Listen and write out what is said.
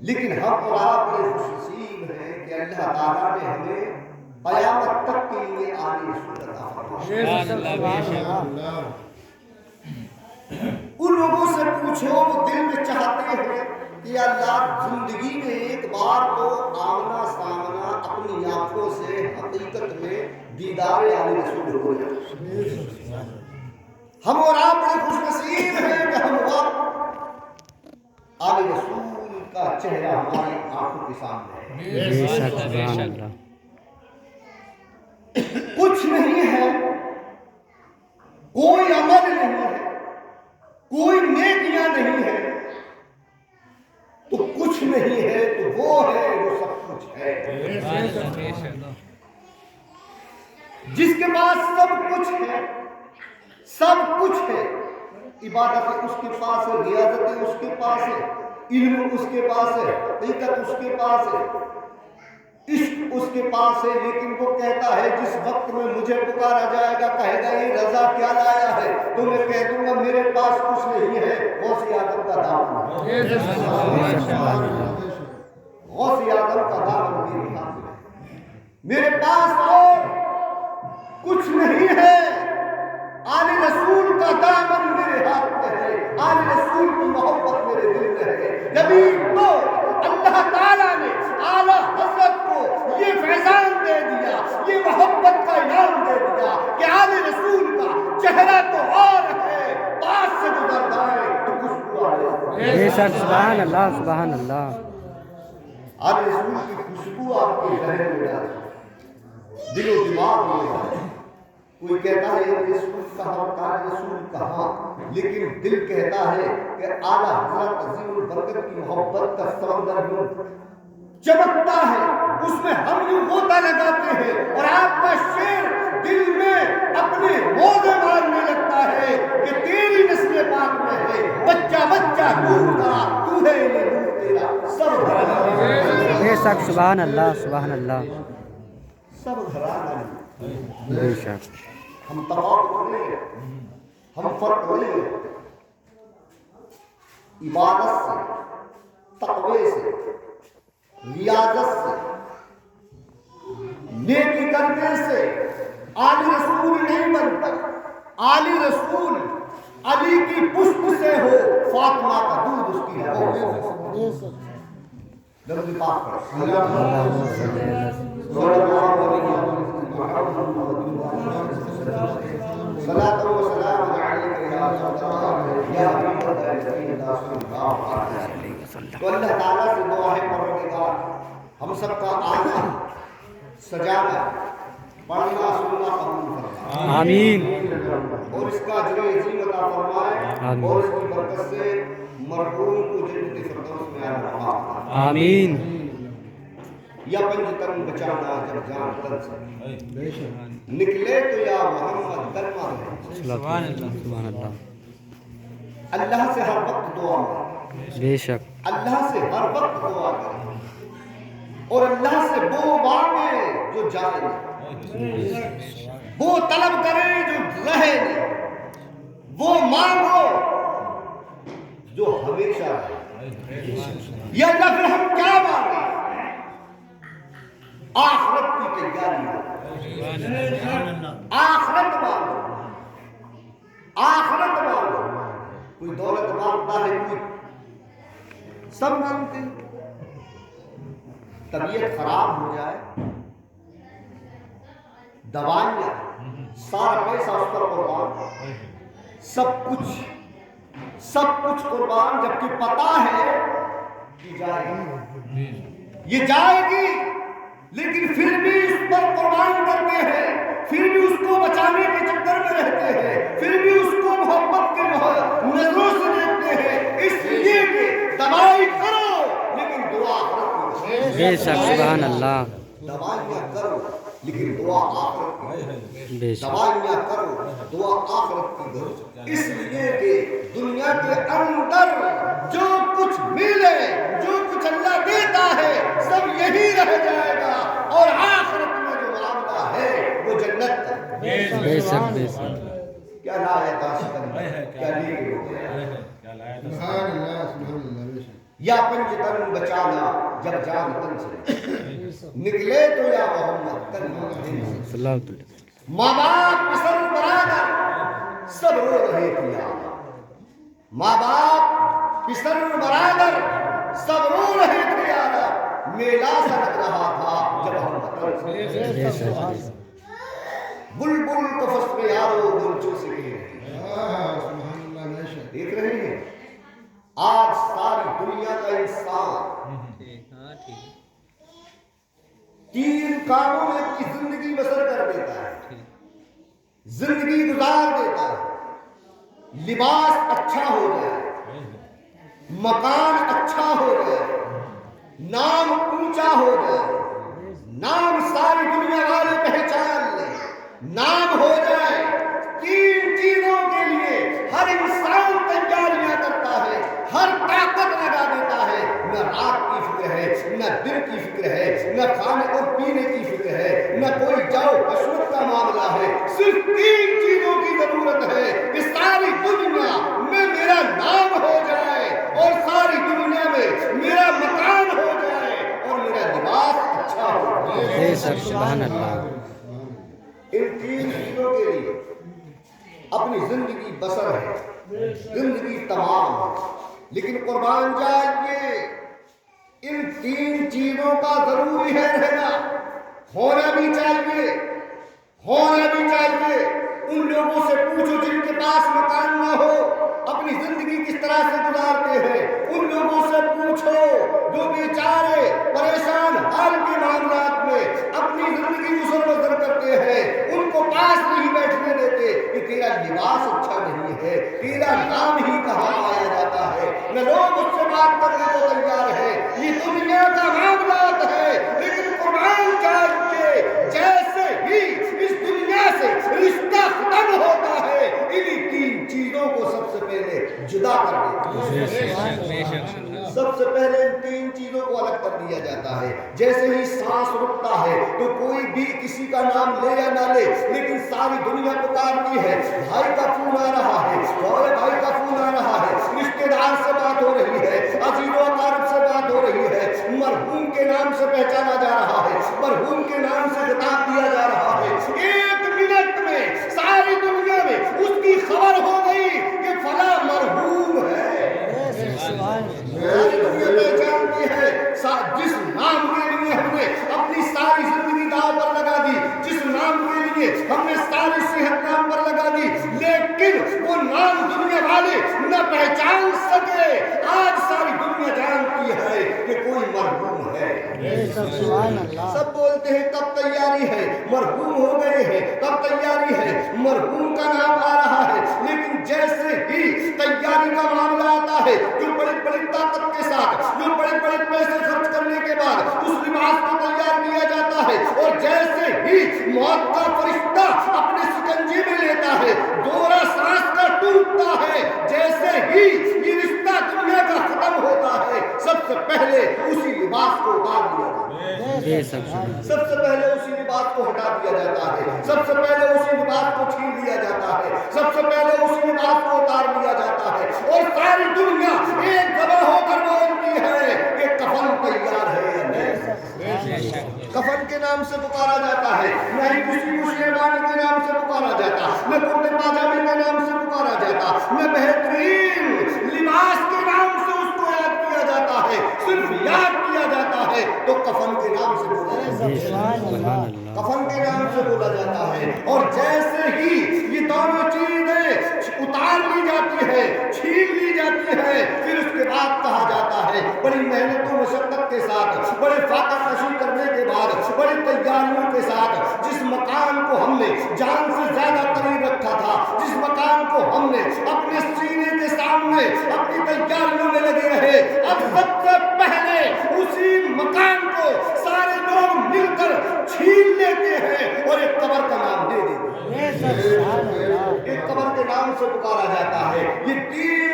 لیکن ہم اور آپ یہ خوش نصیب ہیں کہ اللہ تعالیٰ نے ہمیں قیامت تک کے لیے آل رسول عطا فرمایا۔ ان لوگوں سے پوچھو وہ دل میں چاہتے ہیں کہ اللہ زندگی میں ایک بار تو آمنا سامنا اپنی آنکھوں سے حقیقت میں دیدار آل رسول ہو جائے۔ ہم اور آپ بڑے خوش نصیب ہیں کہ ہم وقت آل رسول کا چہرہ ہماری آنکھوں کے سامنے ہے۔ کچھ نہیں ہے، کوئی عمل نہیں ہے، کوئی نیکیاں نہیں ہے، تو کچھ نہیں ہے تو وہ ہے جو سب کچھ ہے۔ جس کے پاس سب کچھ ہے، سب کچھ ہے، عبادت اس کے پاس ہے، ریاضت اس کے پاس ہے، علم اس کے پاس ہے، حقیقت اس کے پاس ہے، عشق اس کے پاس ہے، لیکن وہ کہتا ہے جس وقت میں مجھے پکارا جائے گا کہے گا یہ رضا کیا لایا ہے، تو میں کہہ دوں گا میرے پاس کچھ نہیں ہے، غوث اعظم کا دامن ہے، غوث اعظم کا دامن میرے ہاتھ میں ہے، میرے پاس اور کچھ نہیں ہے، آل رسول کا دامن میرے ہاتھ میں ہے، آل رسول کی محبت میرے دل میں ہے۔ نبی کو اللہ تعالیٰ نے اعلیٰ حضرت کو یہ فیضان دے دیا، یہ محبت کا انعام دے دیا کہ آل رسول کا چہرہ تو اور ہے، پاس سے گزرتا ہے تو خوشبو آ جاتی ہے۔ سبحان اللہ سبحان اللہ۔ آل رسول کی خوشبو آپ کے ذہن میں ڈالے، دل و دماغ میں ڈالے۔ کوئی کہتا ہے یہ رسول کہاں، تاج رسول کہاں، لیکن دل کہتا ہے کہ اعلیٰ حضرت عظیم البرکت کی محبت کا سمندر یوں چمکتا ہے، اس میں ہم یوں غوطہ لگاتے ہیں اور آپ کا شعر دل میں اپنے موزے مارنے لگتا ہے کہ تیری نسل پاک میں ہے بچہ بچہ نور کا، تو ہے یہ نور تیرا سب گھرانا۔ بے شک سبحان اللہ سبحان اللہ۔ سب گھرانا بے شک ہم تفاوت نہیں ہے، ہم فرق نہیں ہے، عبادت سے، تقوی سے، ریاضت سے، نیکی کرنے سے آل رسول نہیں بنتا۔ آل رسول علی کی پشت سے ہو، فاطمہ کا دودھ اس کی لبوں میں ہو۔ درود پاک پڑھ صلاۃ و سلام علیک یا حبیب اللہ۔ تو اللہ تعالیٰ سے دعا ہے پروردگار ہم سب کا آنا سجانا پڑھنا سننا قبول فرما، آمین اور اس کا اجر عظیم عطا فرمائے، اور اس کی برکت سے مرحوم کو جنت فردوس میں رہا۔ آمین۔ یا پنج تن بچانا جب جان تن سے نکلے تو یا محمد کلمہ ہے۔ سبحان اللہ سبحان اللہ۔ اللہ سے ہر وقت دعا کریں، بے شک اللہ سے ہر وقت دعا کریں، اور اللہ سے وہ مانگے جو جائے نہیں، وہ طلب کرے جو رہے نہیں، وہ مانگو جو ہمیشہ رہے۔ یا اللہ پھر ہم کیا مانگیں؟ آخرت کی تیاری ہو، آخرت مانگو، آخرت مانگو۔ کوئی دولت مانگتا ہے، کوئی سب مانگتے ہیں۔ طبیعت خراب ہو جائے، دوائیاں، سارا پیسہ اس پر قربان، سب کچھ قربان، جبکہ پتا ہے کہ جائے گی، یہ جائے گی، لیکن پھر بھی اس پر قربان کرتے ہیں، پھر بھی اس کو بچانے کے چکر میں رہتے ہیں، پھر بھی اس کو محبت کے نظروں سے دیکھتے ہیں، اس لیے کہ دوائی کرو لیکن دعا آخرت کی۔ بے شک سبحان اللہ۔ دوائیاں کرو لیکن دعا آخرت کی، بے شک دوائیاں کرو دعا آخرت کی کرو، اس لیے کہ دنیا کے اندر جو کچھ ملے، جو کچھ اللہ دیتا ہے سب یہی رہ جائے گا، اور آخرت میں جو معاملہ ہے وہ جنت ہے۔ بے شک بے شک۔ کیا لایا کاشکن، کیا لیے ہو گیا۔ या पंचतन बचाना जब जान तन से निकले तो या मोहम्मद तन सल्लल्लाहु अलैहि वसल्लम। माँ बाप पिसर बरादर सब रो रहे थे यार, माँ बाप पिसर बरादर सब रो रहे थे यार, मेला सा लग रहा था जब हम वतन से बुलबुल कफस में यारो गुलचों से देख रहे हैं। आज सारी दुनिया का इंसान 3 कामों में अपनी जिंदगी बसर कर देता है, जिंदगी गुजार देता है। लिबास अच्छा हो जाए, मकान अच्छा हो जाए, नाम ऊंचा हो जाए, नाम सारी दुनिया वाले पहचान ले, नाम हो जाए। 3 चीजों के लिए हर इंसान तैयारियां करता है, हर ताकत लगा देता है। न रात की फिक्र है, न दिन की फिक्र है, न खाने और पीने की फिक्र है, न कोई जाओ कशमत का मामला है। सिर्फ 3 चीजों की जरूरत है कि सारी दुनिया में मेरा नाम हो जाए और सारी दुनिया में मेरा मकान हो जाए और मेरा लिबास अच्छा हो जाए। सुभान अल्लाह। इन 3 चीजों के लिए अपनी जिंदगी बसर है, जिंदगी तमाम है। लेकिन कुर्बान जाइए, इन 3 चीजों का जरूरी है रहना, होना भी चाहिए, होना भी चाहिए। उन लोगों से पूछो जिनके पास मकान ना हो, अपनी जिंदगी किस तरह से गुजारते हैं। उन लोगों से पूछो जो बेचारे परेशान हाल के मामलात में अपनी जिंदगी गुजर बसर करते हैं। उनको पास नहीं बैठने देते कि तेरा लिबास अच्छा नहीं है, तेरा नाम ही कहाँ पाया जाता है, न लोग उससे बात करने को तैयार है। ये दुनिया का मामलात है। लेकिन कुर्बान चाहिए, जैसे ही इस दुनिया से रिश्ता खत्म होता है, इन्हीं 3 चीजों को सबसे पहले जुदा कर देते हैं। सबसे पहले इन 3 चीजों को अलग कर दिया जाता है। जैसे ही सांस रुकता है तो कोई भी किसी का नाम ले या ना ले, लेकिन सारी दुनिया पुकारती है, भाई का फोन आ रहा है, और भाई का फोन आ रहा है, रिश्तेदार से बात हो रही है, अजीजों अकारिब से बात हो रही है, मरहूम के नाम से पहचाना जा रहा है, मरहूम के नाम से खिताब दिया जा रहा है। 1 मिनट में सारी दुनिया में उसकी खबर हो गई कि फला मरहूम है। सारी दुनिया पहचानती है। जिस नाम के लिए हमने अपनी सारी जिंदगी दांव पर लगा दी, जिस नाम के लिए हमने सारी सेहत नाम पर लगा दी, लेकिन वो नाम दुनिया वाले न पहचान सके। आज सारी दुनिया जानती है कि कोई मरहूम है। सब बोलते हैं कब तैयारी है, मरहूम हो गए हैं, कब तैयारी है, मरहूम का नाम आ रहा है। लेकिन जैसे ही तैयारी का मामला आता है, जो बड़ी बड़ी ताकत के साथ, जो बड़े बड़े पैसे खर्च करने के बाद उस लिबास को तैयार किया जाता है, और जैसे ही मौत का फरिश्ता अपने शिकंजे में लेता है, दोहरा सांस का टूटता है, जैसे ही ये रिश्ता दुनिया का खत्म होता है, सबसे पहले उसी लिबास को उतार दिया जाता है। सबसे पहले उसी लिबास को हटा दिया जाता है, सबसे पहले उसी लिबास को छीन लिया जाता है, सबसे पहले उसी लिबास को उतार लिया जाता है। और सारी दुनिया एक जगह होकर बोलती है कि कफन तैयार है या नहीं। कफन के नाम से पुकारा जाता है, नहीं किसी मुसलमान के नाम से पुकारा जाता, न कुर्ते पाजामे के नाम से पुकारा जाता, न बेहतरीन लिबास के नाम से उसको याद किया जाता है। सिर्फ याद किया जाता है तो कफन के नाम से बोला जाता है, कफन के नाम से बोला जाता है। और जैसे ही ये दोनों चीजें उतार ली जाती है, छीन ली जाती है, फिर उसके बाद कहा जाता है बड़ी मेहनतों मशक्कत के साथ, बड़े फाका कशी करने के बाद, बड़ी तैयारियों के साथ, जिस मकान को हमने जान से ज्यादा करीब रखा था, जिस मकान को हमने अपने सीने के सामने अपनी तैयारियों में लगे रहे, अब सबसे पहले उसी मकान को सारे लोग मिलकर छीन लेते हैं और एक कब्र का नाम दे देते हैं। एक कब्र के नाम से पुकारा जाता है। ये 3